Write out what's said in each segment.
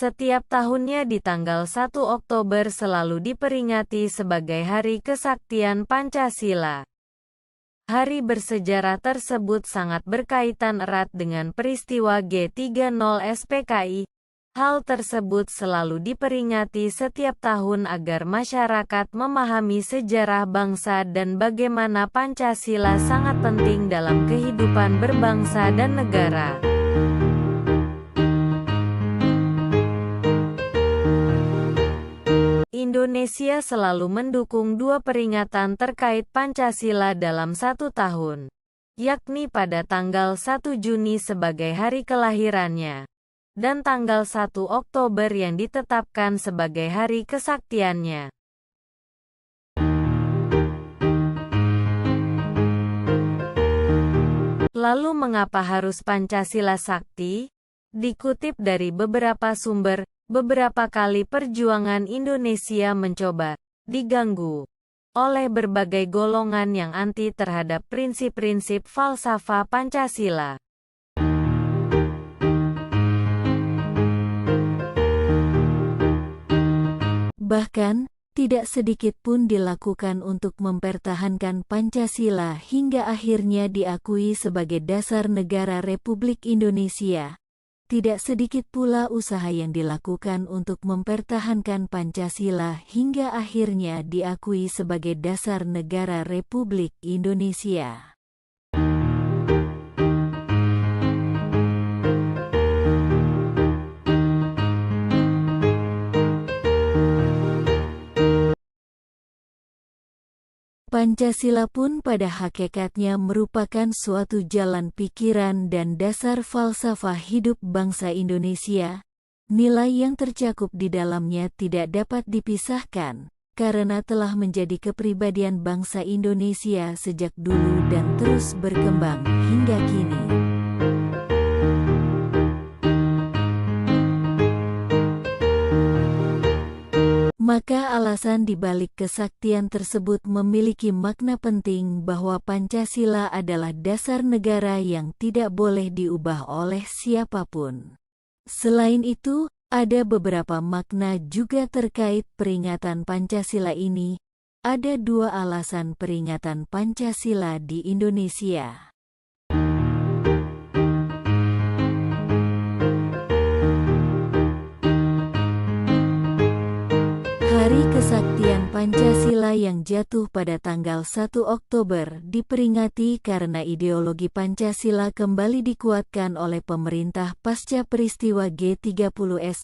Setiap tahunnya di tanggal 1 Oktober selalu diperingati sebagai Hari Kesaktian Pancasila. Hari bersejarah tersebut sangat berkaitan erat dengan peristiwa G30 SPKI. Hal tersebut selalu diperingati setiap tahun agar masyarakat memahami sejarah bangsa dan bagaimana Pancasila sangat penting dalam kehidupan berbangsa dan negara. Indonesia selalu mendukung dua peringatan terkait Pancasila dalam satu tahun, yakni pada tanggal 1 Juni sebagai hari kelahirannya, dan tanggal 1 Oktober yang ditetapkan sebagai hari kesaktiannya. Lalu mengapa harus Pancasila sakti? Dikutip dari beberapa sumber, beberapa kali perjuangan Indonesia mencoba diganggu oleh berbagai golongan yang anti terhadap prinsip-prinsip falsafah Pancasila. Bahkan, tidak sedikit pun dilakukan untuk mempertahankan Pancasila hingga akhirnya diakui sebagai dasar negara Republik Indonesia. Tidak sedikit pula usaha yang dilakukan untuk mempertahankan Pancasila hingga akhirnya diakui sebagai dasar negara Republik Indonesia. Pancasila pun pada hakikatnya merupakan suatu jalan pikiran dan dasar falsafah hidup bangsa Indonesia. Nilai yang tercakup di dalamnya tidak dapat dipisahkan, karena telah menjadi kepribadian bangsa Indonesia sejak dulu dan terus berkembang hingga kini. Maka alasan dibalik kesaktian tersebut memiliki makna penting bahwa Pancasila adalah dasar negara yang tidak boleh diubah oleh siapapun. Selain itu, ada beberapa makna juga terkait peringatan Pancasila ini. Ada dua alasan peringatan Pancasila di Indonesia. Hari Kesaktian Pancasila yang jatuh pada tanggal 1 Oktober diperingati karena ideologi Pancasila kembali dikuatkan oleh pemerintah pasca peristiwa G30S.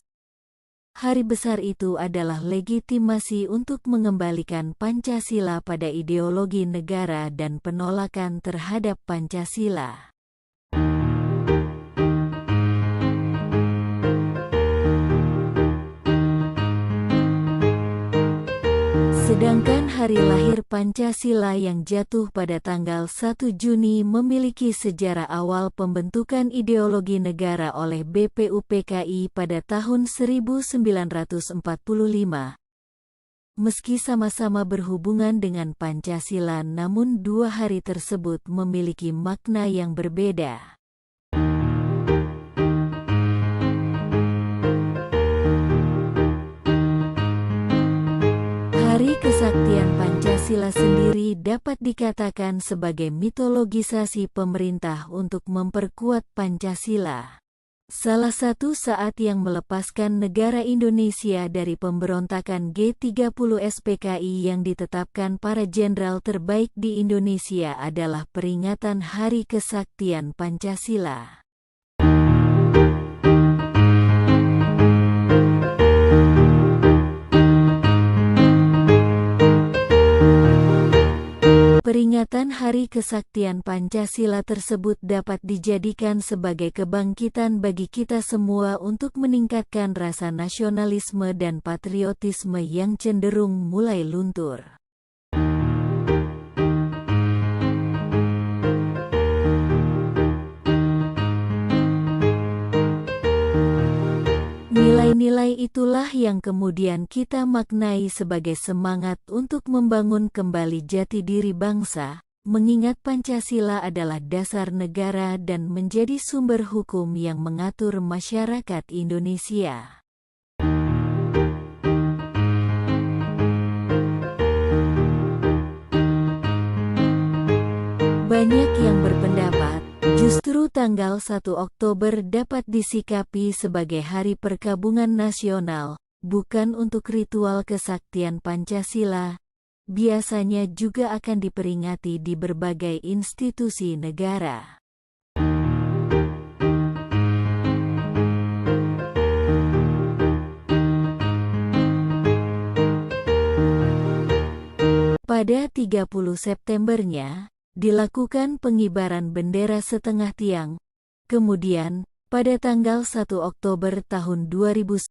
Hari besar itu adalah legitimasi untuk mengembalikan Pancasila pada ideologi negara dan penolakan terhadap Pancasila. Sedangkan hari lahir Pancasila yang jatuh pada tanggal 1 Juni memiliki sejarah awal pembentukan ideologi negara oleh BPUPKI pada tahun 1945. Meski sama-sama berhubungan dengan Pancasila, namun dua hari tersebut memiliki makna yang berbeda. Hari Kesaktian Pancasila sendiri dapat dikatakan sebagai mitologisasi pemerintah untuk memperkuat Pancasila. Salah satu saat yang melepaskan negara Indonesia dari pemberontakan G30 SPKI yang ditetapkan para jenderal terbaik di Indonesia adalah peringatan Hari Kesaktian Pancasila. Peringatan Hari Kesaktian Pancasila tersebut dapat dijadikan sebagai kebangkitan bagi kita semua untuk meningkatkan rasa nasionalisme dan patriotisme yang cenderung mulai luntur. Nilai-nilai itulah yang kemudian kita maknai sebagai semangat untuk membangun kembali jati diri bangsa, mengingat Pancasila adalah dasar negara dan menjadi sumber hukum yang mengatur masyarakat Indonesia. Banyak yang berpendapat, justru tanggal 1 Oktober dapat disikapi sebagai Hari Perkabungan Nasional, bukan untuk ritual kesaktian Pancasila. Biasanya juga akan diperingati di berbagai institusi negara. Pada 30 Septembernya, dilakukan pengibaran bendera setengah tiang. Kemudian, pada tanggal 1 Oktober tahun 2000